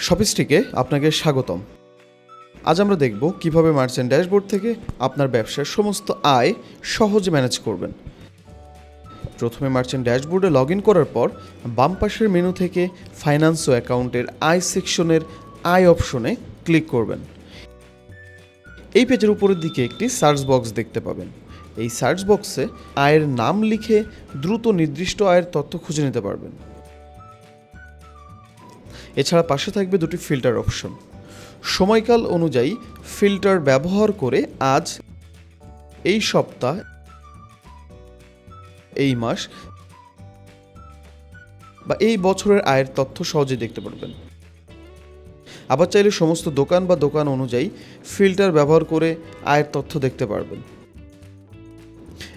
শপিস্টিকে আপনাকে স্বাগতম। আজ আমরা দেখব কিভাবে মার্চেন্ট ড্যাশবোর্ড থেকে আপনার ব্যবসার সমস্ত আয় সহজে ম্যানেজ করবেন। প্রথমে মার্চেন্ট ড্যাশবোর্ডে লগ ইন করার পর বাম পাশের মেনু থেকে ফাইন্যান্স ও অ্যাকাউন্টের আয় সেকশনের আয় অপশনে ক্লিক করবেন। এই পেজের উপরের দিকে একটি সার্চ বক্স দেখতে পাবেন। এই সার্চ বক্সে আয়ের নাম লিখে দ্রুত নির্দিষ্ট আয়ের তথ্য খুঁজে নিতে পারবেন। এছাড়া পাশে থাকবে দুটি ফিল্টার অপশন। সময়কাল অনুযায়ী ফিল্টার ব্যবহার করে আজ, এই সপ্তাহ, এই মাস বা এই বছরের আয়ের তথ্য সহজে দেখতে পারবেন। আবার চাইলে সমস্ত দোকান বা দোকান অনুযায়ী ফিল্টার ব্যবহার করে আয়ের তথ্য দেখতে পারবেন।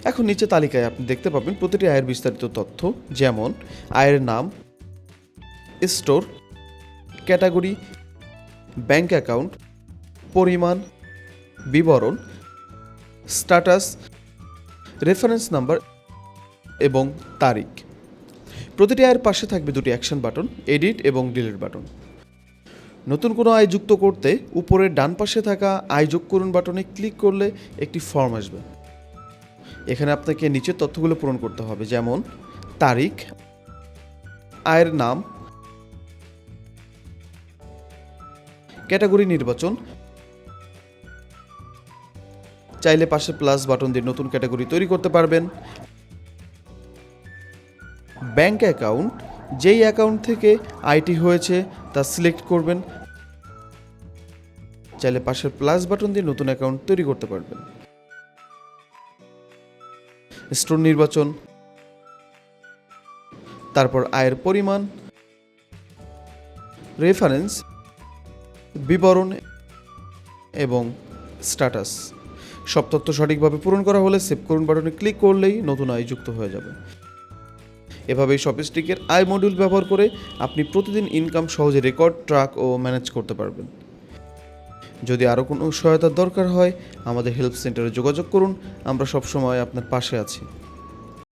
এখন নিচে তালিকায় আপনি দেখতে পাবেন প্রতিটি আয়ের বিস্তারিত তথ্য, যেমন আয়ের নাম, স্টোর, ক্যাটাগরি, ব্যাংক অ্যাকাউন্ট, পরিমাণ, বিবরণ, স্ট্যাটাস, রেফারেন্স নাম্বার এবং তারিখ। প্রতিটি আয়ের পাশে থাকবে দুটি অ্যাকশন বাটন, এডিট এবং ডিলিট বাটন। নতুন কোনো আয় যুক্ত করতে উপরের ডান পাশে থাকা আয় যোগ করুন বাটনে ক্লিক করলে একটি ফর্ম আসবে। এখানে আপনাকে নিচের তথ্যগুলো পূরণ করতে হবে, যেমন তারিখ, আয়ের নাম, ক্যাটাগরি নির্বাচন, চাইলে পাশে প্লাস বাটন দিয়ে নতুন ক্যাটাগরি তৈরি করতে পারবেন। ব্যাংক অ্যাকাউন্ট, যেই অ্যাকাউন্ট থেকে আয়টি হয়েছে তা সিলেক্ট করবেন। চাইলে পাশের প্লাস বাটন দিয়ে নতুন অ্যাকাউন্ট তৈরি করতে পারবেন। স্টোর নির্বাচন, তারপর আয়ের পরিমাণ, রেফারেন্স, বিবরণ এবং স্ট্যাটাস। সব তথ্য সঠিকভাবে পূরণ করা হলে সেভ করুন বাটনে ক্লিক করলেই নতুন আয় যুক্ত হয়ে যাবে। এভাবেই শপিস্টিকের আয় মডিউল ব্যবহার করে আপনি প্রতিদিন ইনকাম সহজে রেকর্ড, ট্র্যাক ও ম্যানেজ করতে পারবেন। যদি আরও কোনো সহায়তার দরকার হয় আমাদের হেল্প সেন্টারে যোগাযোগ করুন, আমরা সবসময় আপনার পাশে আছি।